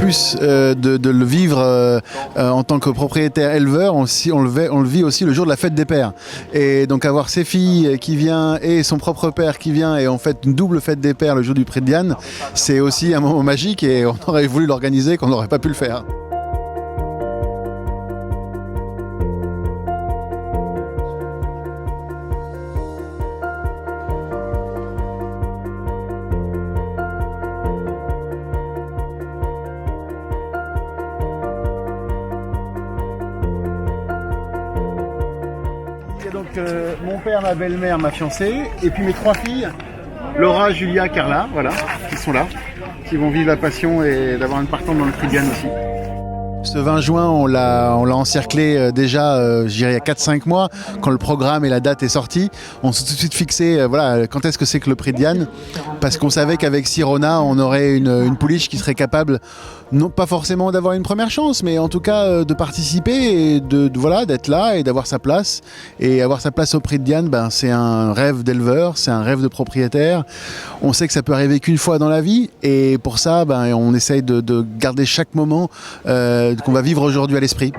plus de le vivre en tant que propriétaire éleveur, on le vit aussi le jour de la fête des pères. Et donc avoir ses filles qui viennent et son propre père qui vient et en fait une double fête des pères le jour du Prix de Diane, c'est aussi un moment magique et on aurait voulu l'organiser qu'on n'aurait pas pu le faire. Donc mon père, ma belle-mère, ma fiancée, et puis mes 3 filles, Laura, Julia, Carla, voilà, qui sont là, qui vont vivre la passion et d'avoir une partante dans le Prix de Diane aussi. Ce 20 juin, on l'a encerclé déjà, je dirais, il y a 4-5 mois, quand le programme et la date est sorti. On s'est tout de suite fixé, voilà, quand est-ce que c'est que le Prix de Diane, parce qu'on savait qu'avec Sirona, on aurait une pouliche qui serait capable, non pas forcément d'avoir une première chance, mais en tout cas de participer et voilà, d'être là et d'avoir sa place. Et avoir sa place au Prix de Diane, ben, c'est un rêve d'éleveur, c'est un rêve de propriétaire. On sait que ça peut arriver qu'une fois dans la vie, et pour ça, ben, on essaye de garder chaque moment qu'on va vivre aujourd'hui à l'esprit.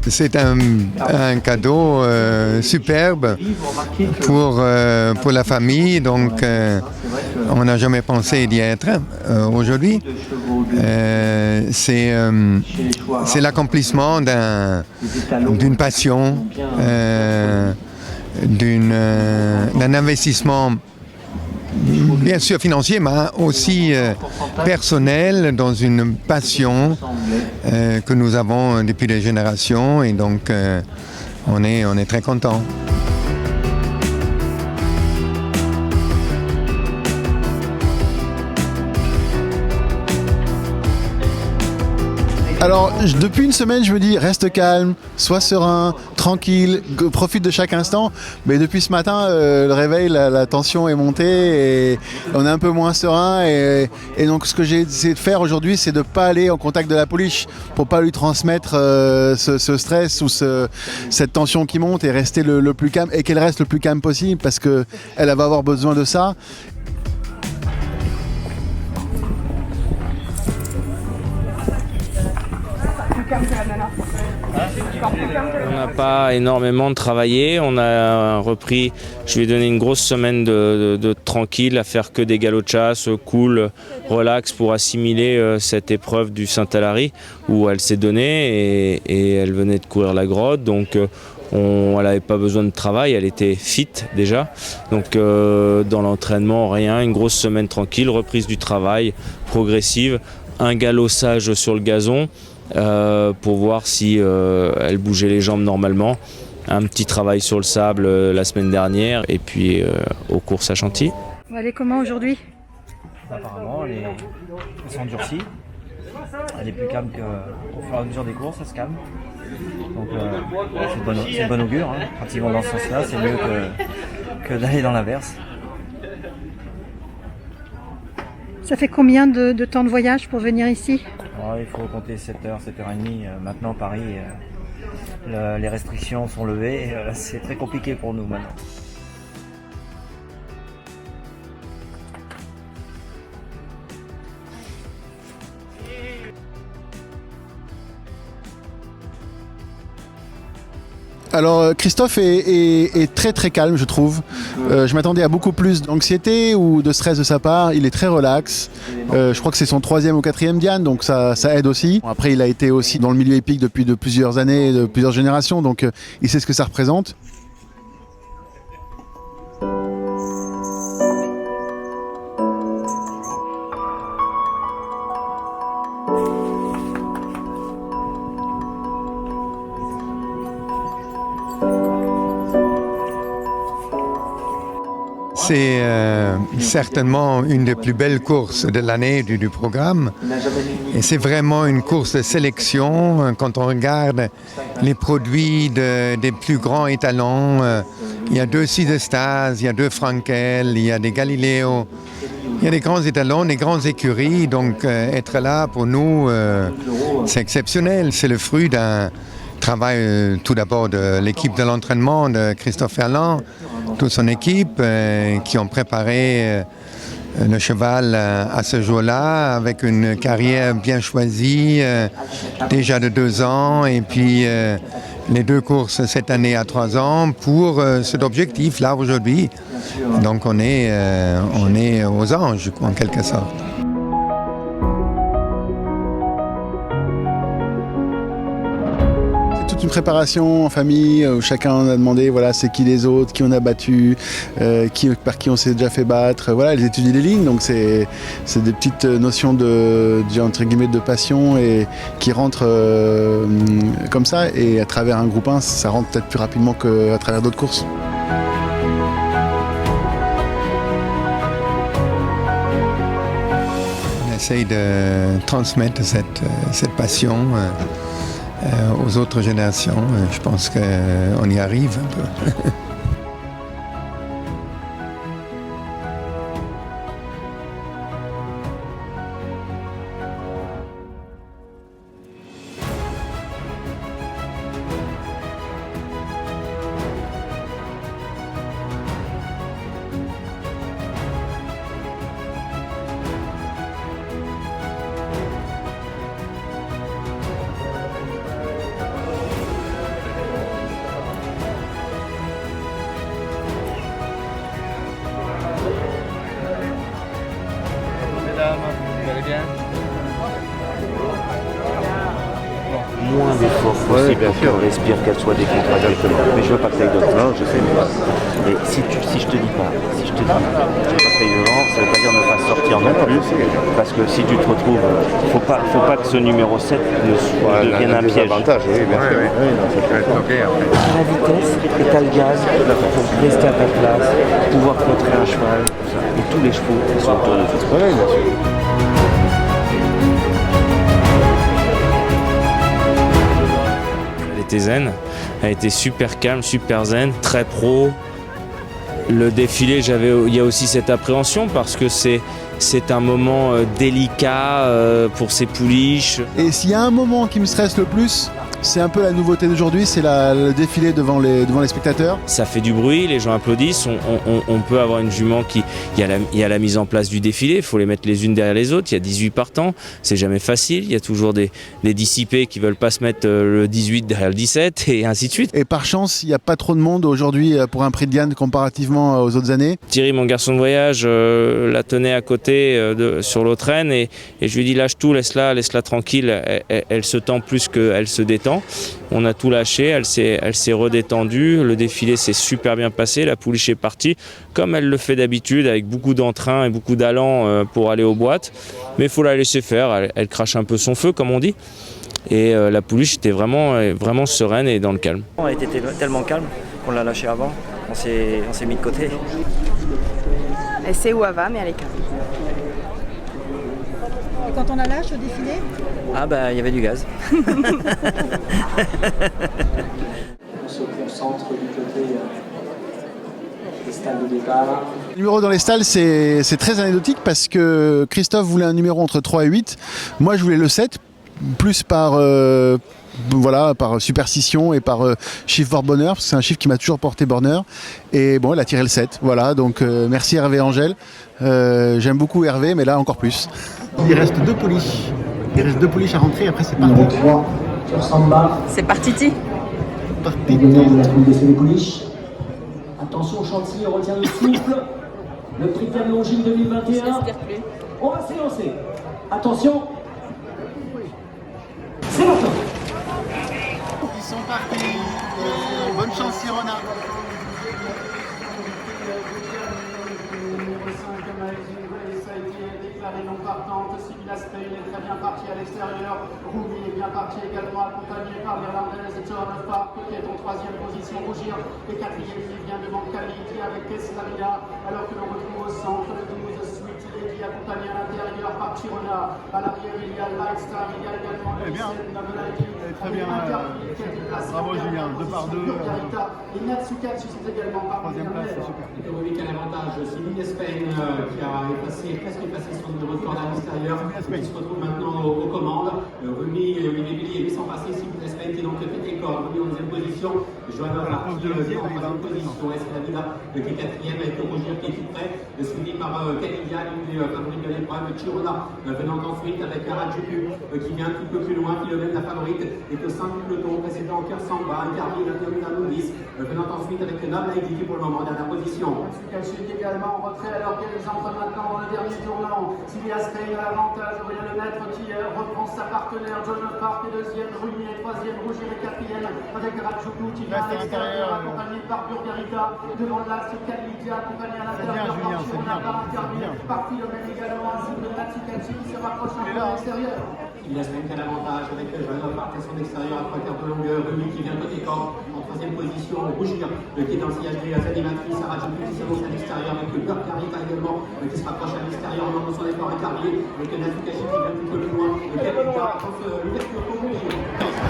C'est un cadeau superbe pour la famille, donc on n'a jamais pensé d'y être aujourd'hui. C'est l'accomplissement d'une passion, d'un investissement bien sûr financier, mais aussi personnel, dans une passion que nous avons depuis des générations, et donc on est très contents. Alors, depuis une semaine, je me dis, reste calme, sois serein, tranquille, profite de chaque instant. Mais depuis ce matin, le réveil, la tension est montée et on est un peu moins serein. Et donc, ce que j'ai essayé de faire aujourd'hui, c'est de ne pas aller en contact de la pouliche pour ne pas lui transmettre ce stress ou cette tension qui monte, et rester le plus calme, et qu'elle reste le plus calme possible, parce qu'elle va avoir besoin de ça. On n'a pas énormément travaillé, on a repris, je lui ai donné une grosse semaine de tranquille, à faire que des galops de chasse, cool, relax, pour assimiler cette épreuve du Saint-Alary où elle s'est donnée et elle venait de courir la grotte, donc elle n'avait pas besoin de travail, elle était fit déjà, donc dans l'entraînement rien, une grosse semaine tranquille, reprise du travail progressive, un galop sage sur le gazon, pour voir si elle bougeait les jambes normalement. Un petit travail sur le sable la semaine dernière, et puis aux courses à Chantilly. Elle est comment aujourd'hui? Apparemment, elle s'endurcit. Elle est plus calme qu'au fur et à mesure des courses, elle se calme. Donc c'est bon augure. Hein. Quand ils vont dans ce sens-là, c'est mieux que d'aller dans l'inverse. Ça fait combien de temps de voyage pour venir ici? Il faut compter 7h, 7h30. Maintenant, Paris, les restrictions sont levées. C'est très compliqué pour nous maintenant. Alors Christophe est très très calme, je trouve. Je m'attendais à beaucoup plus d'anxiété ou de stress de sa part. Il est très relax. Je crois que c'est son 3e ou 4e Diane, donc ça aide aussi. Après, il a été aussi dans le milieu hippique depuis de plusieurs années, de plusieurs générations, donc il sait ce que ça représente. C'est certainement une des plus belles courses de l'année du programme. Et c'est vraiment une course de sélection. Quand on regarde les produits des plus grands étalons, il y a 2 Sidestase, il y a 2 Frankel, il y a des Galileo. Il y a des grands étalons, des grandes écuries. Donc être là pour nous, c'est exceptionnel. C'est le fruit d'un travail tout d'abord de l'équipe de l'entraînement de Christophe Ferland, toute son équipe qui ont préparé le cheval à ce jour-là avec une carrière bien choisie, déjà de 2 ans, et puis les 2 courses cette année à 3 ans pour cet objectif-là aujourd'hui. Donc on est aux anges en quelque sorte. Une préparation en famille où chacun a demandé voilà c'est qui les autres, qui on a battu, par qui on s'est déjà fait battre, voilà, ils étudient les lignes, donc c'est des petites notions entre guillemets de passion et qui rentrent comme ça, et à travers un groupe 1 ça rentre peut-être plus rapidement qu'à travers d'autres courses. On essaye de transmettre cette passion aux autres générations. Je pense qu'on y arrive un peu. Moins d'efforts possible pour qu'elle respire, qu'elle soit décontractée. Mais je veux pas que tu ailles devant. Non, je sais, mais si je te dis pas, je veux pas que tu ailles devant, ça veut pas dire ne pas sortir non plus, parce que si tu te retrouves, faut pas que ce numéro 7 devienne un piège. Oui, bien sûr. À la vitesse, et t'as le gaz, pour rester à ta place, pouvoir contrer un cheval, tout ça. Et tous les chevaux sont autour de toi. Oui, bien sûr. Elle était zen, elle était super calme, super zen, très pro. Le défilé, il y a aussi cette appréhension parce que c'est un moment délicat pour ces pouliches. Et s'il y a un moment qui me stresse le plus, c'est un peu la nouveauté d'aujourd'hui, c'est le défilé devant les spectateurs. Ça fait du bruit, les gens applaudissent, on peut avoir une jument qui... Il y a la mise en place du défilé, il faut les mettre les unes derrière les autres, il y a 18 partants, c'est jamais facile, il y a toujours des dissipés qui veulent pas se mettre le 18 derrière le 17 et ainsi de suite. Et par chance, il n'y a pas trop de monde aujourd'hui pour un prix de Diane comparativement aux autres années. Thierry, mon garçon de voyage, la tenait à côté sur l'autre aine et je lui ai dit lâche tout, laisse-la tranquille, elle se tend plus qu'elle se détend. On a tout lâché, elle s'est redétendue, le défilé s'est super bien passé, la pouliche est partie comme elle le fait d'habitude avec beaucoup d'entrain et beaucoup d'allant pour aller aux boîtes, mais il faut la laisser faire, elle crache un peu son feu comme on dit, et la pouliche était vraiment sereine et dans le calme. Elle était tellement calme qu'on l'a lâchée avant, on s'est mis de côté. Elle sait où elle va, mais elle est calme. Et quand on la lâche au défilé? Ah bah il y avait du gaz. On se concentre du côté des stalles de départ. Le numéro dans les stalles, c'est très anecdotique parce que Christophe voulait un numéro entre 3 et 8. Moi, je voulais le 7, plus par superstition et par chiffre for bonheur, parce que c'est un chiffre qui m'a toujours porté bonheur. Et bon, elle a tiré le 7. Voilà, donc merci Hervé et Angèle. J'aime beaucoup Hervé, mais là encore plus. Il reste 2 pouliches. Il reste 2 pouliches à rentrer, après c'est parti. Numéro 3, sur Samba. C'est parti. Les gagnants de la troupe des les pouliches. Attention, Chantilly, on retient le souffle. Le prix de Longines 2021. On va s'élancer. Attention. C'est maintenant. Ils sont partis. Bonne chance, Sirona. Non partante, Sybilla Spain est très bien parti à l'extérieur. Rumi est bien parti également, accompagné par l'Irlandaise John Park qui est en 3e position. Rougir et 4e qui vient devant Kaliti avec Keslavia, alors que l'on retrouve au centre le 12 Sweet Lady accompagné à l'intérieur par Tirona. À l'arrière il y a Lightstar, il y a également le 17 Novelati. Très bien. Bravo Julien, 2 par 2. Et Natsukatsu c'est également par 3e place, c'est super. Rumi qui a l'avantage, Sybilla Spain qui a presque effacé son numéro de corde à l'extérieur, qui se retrouve maintenant aux commandes. Rumi et Olivier Billy, lui sont passés, Sybilla Spain qui donc fait les cordes. Rumi en 2e position. position. Joanne Marc qui est en troisième position. Esclavina qui est quatrième avec Rougir qui est tout près. Suivi par Kalidia, l'une des favorites de l'épreuve. Chirona venant ensuite avec Harajuku qui vient un petit peu plus loin. Philomène la favorite est au sein du peloton précédent. Cœur Samba, Incarni, la Nourrice. Venant ensuite avec Nabla Heidi qui pour le moment en dernière position. Tsukashi également en retrait alors qu'elles entrent maintenant dans le dernier tournant. Sylvia Stein à l'avantage, Aurélien Lemaître qui reprend sa partenaire. John Park est deuxième, Rumi est troisième, Rougir est quatrième avec Harajuku qui vient à l'extérieur accompagné par Burgarita. Devant l'axe, Kalidia accompagné à l'intérieur par Chirona, par Incarni, par Philomène également, ainsi que Tsukashi qui se rapproche un peu de l'extérieur. Il a même qu'un avantage avec Joanne Marc à son extérieur à 3 quarts de longueur. Rumi qui vient côté corps en troisième position. Rougir qui est dans le sillage des animatrices. Harajuku qui s'avance à l'extérieur avec Burgarita également qui se rapproche à l'extérieur en lançant son effort Incarni avec Tsukashi qui vient un petit peu plus loin. L'ouverture pour Rougir.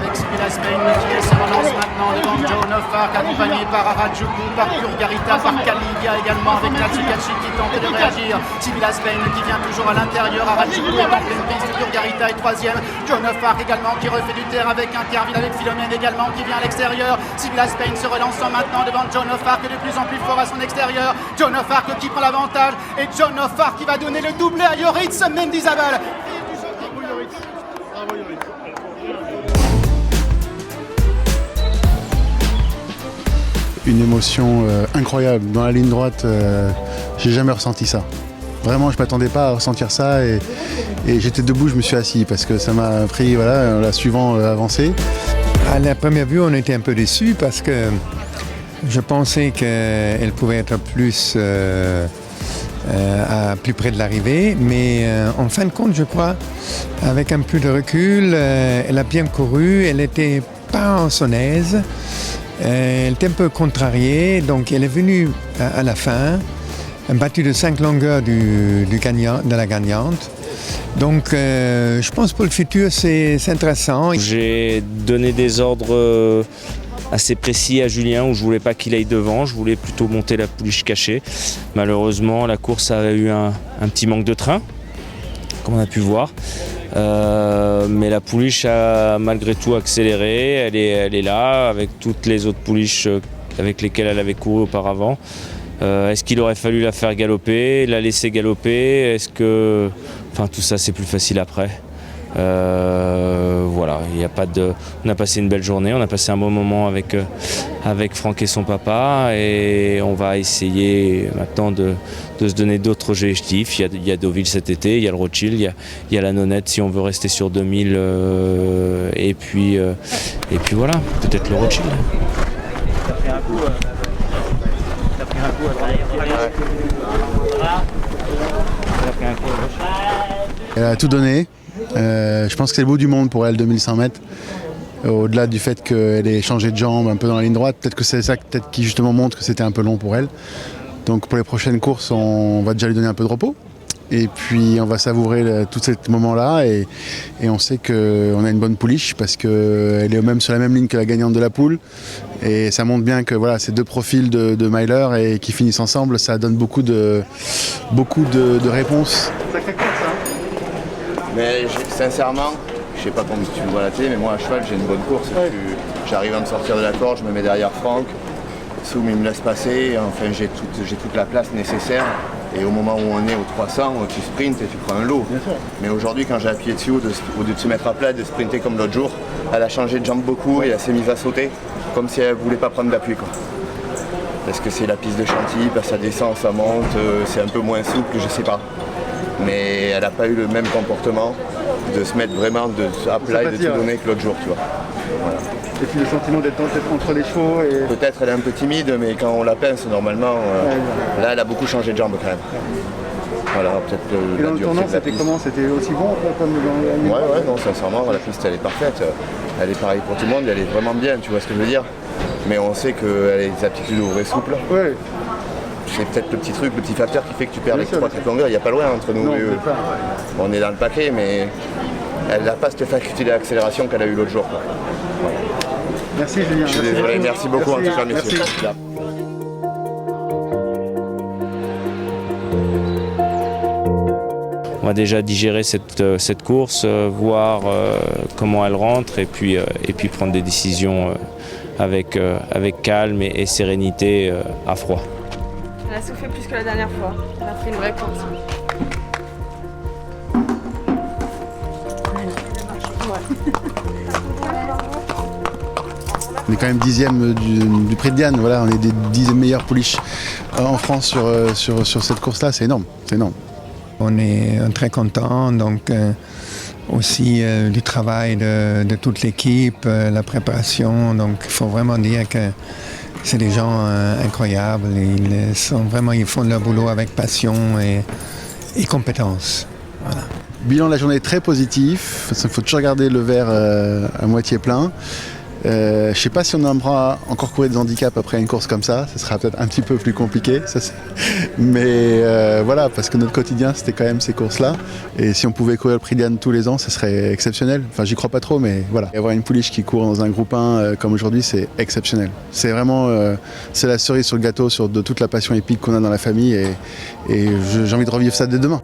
Avec Sybilla Spain qui se relance maintenant devant Joan of Arc, accompagné par Harajuku, par Burgarita, par Kalidia également avec Tsukashi qui tente de réagir. Sybilla Spain qui vient toujours à l'intérieur, Harajuku est en pleine piste, Burgarita est troisième, Joan of Arc également qui refait du terrain avec Interville, avec Philomène également qui vient à l'extérieur. Sybilla Spain se relançant maintenant devant Joan of Arc de plus en plus fort à son extérieur. Joan of Arc qui prend l'avantage et Joan of Arc qui va donner le doublé à Joris Mendizabal. Une émotion incroyable. Dans la ligne droite, j'ai jamais ressenti ça. Vraiment, je m'attendais pas à ressentir ça et j'étais debout, je me suis assis parce que ça m'a pris, voilà, la suivant avancée. À la première vue, on était un peu déçus parce que je pensais qu'elle pouvait être plus près de l'arrivée, mais en fin de compte, je crois, avec un peu de recul, elle a bien couru, elle n'était pas en son aise. Elle était un peu contrariée, donc elle est venue à la fin, battue de 5 longueurs de la gagnante. Donc je pense pour le futur c'est intéressant. J'ai donné des ordres assez précis à Julien où je voulais pas qu'il aille devant, je voulais plutôt monter la pouliche cachée. Malheureusement la course a eu un petit manque de train, comme on a pu voir. Mais la pouliche a malgré tout accéléré, elle est là avec toutes les autres pouliches avec lesquelles elle avait couru auparavant. Est-ce qu'il aurait fallu la faire galoper, la laisser galoper? Enfin tout ça c'est plus facile après. Voilà, on a passé une belle journée, on a passé un bon moment avec Franck et son papa et on va essayer maintenant de se donner d'autres objectifs. Il y a Deauville cet été, il y a le Rothschild, il y a la Nonette si on veut rester sur 2000 et puis voilà, peut-être le Rothschild. T'as pris un coup Elle a tout donné. Je pense que c'est le bout du monde pour elle, 2100 mètres. Au-delà du fait qu'elle ait changé de jambe un peu dans la ligne droite, peut-être que c'est ça qui justement montre que c'était un peu long pour elle. Donc pour les prochaines courses, on va déjà lui donner un peu de repos. Et puis on va savourer tout ce moment-là et on sait qu'on a une bonne pouliche parce qu'elle est même sur la même ligne que la gagnante de la poule. Et ça montre bien que voilà, ces deux profils de milers et qui finissent ensemble, ça donne beaucoup de réponses. Sacré course, hein. Mais sincèrement, je sais pas comment tu le vois à la télé, mais moi à cheval j'ai une bonne course. Ouais. J'arrive à me sortir de la corde, je me mets derrière Franck. Soum il me laisse passer, enfin j'ai toute la place nécessaire. Et au moment où on est au 300, tu sprintes et tu prends un lot. Mais aujourd'hui, quand j'ai appuyé dessus, au lieu de se mettre à plat, de sprinter comme l'autre jour, elle a changé de jambe beaucoup et elle s'est mise à sauter, comme si elle ne voulait pas prendre d'appui. Parce que c'est la piste de Chantilly, ça descend, ça monte, c'est un peu moins souple, je sais pas. Mais elle n'a pas eu le même comportement de se mettre vraiment à plat et de tout donner que l'autre jour, tu vois. Voilà. Et puis le sentiment d'être entre les chevaux et... Peut-être elle est un peu timide, mais quand on la pince, normalement, là elle a beaucoup changé de jambe quand même. Voilà, peut-être et dans le tournant, c'était comment? C'était aussi bon comme dans la... Ouais, non, sincèrement, la piste elle est parfaite. Elle est pareille pour tout le monde, elle est vraiment bien, tu vois ce que je veux dire. Mais on sait qu'elle a des aptitudes au vrai souple. Ouais. C'est peut-être le petit truc, le petit facteur qui fait que tu perds les 3-4 longueurs, il n'y a pas loin entre nous et eux. On est dans le paquet, mais elle n'a pas cette faculté d'accélération qu'elle a eu l'autre jour. Voilà. Merci Julien. Je suis désolé, merci beaucoup en tout cas, messieurs. On va déjà digérer cette course, voir comment elle rentre et puis prendre des décisions avec calme et sérénité à froid. Elle a soufflé plus que la dernière fois. Elle a fait une vraie course. On est quand même 10e du Prix de Diane, voilà, on est des 10 meilleurs pouliches en France sur cette course-là, c'est énorme, c'est énorme. On est très contents, donc aussi du travail de toute l'équipe, la préparation, donc il faut vraiment dire que c'est des gens incroyables, ils font leur boulot avec passion et compétence. Voilà. Bilan de la journée très positif, il faut toujours garder le verre à moitié plein. Je ne sais pas si on aimera encore courir des handicaps après une course comme ça sera peut-être un petit peu plus compliqué, mais voilà, parce que notre quotidien c'était quand même ces courses-là, et si on pouvait courir le Prix de Diane tous les ans, ce serait exceptionnel. Enfin, j'y crois pas trop, mais voilà. Et avoir une pouliche qui court dans un groupe 1 comme aujourd'hui, c'est exceptionnel. C'est vraiment c'est la cerise sur le gâteau de toute la passion épique qu'on a dans la famille, et j'ai envie de revivre ça dès demain.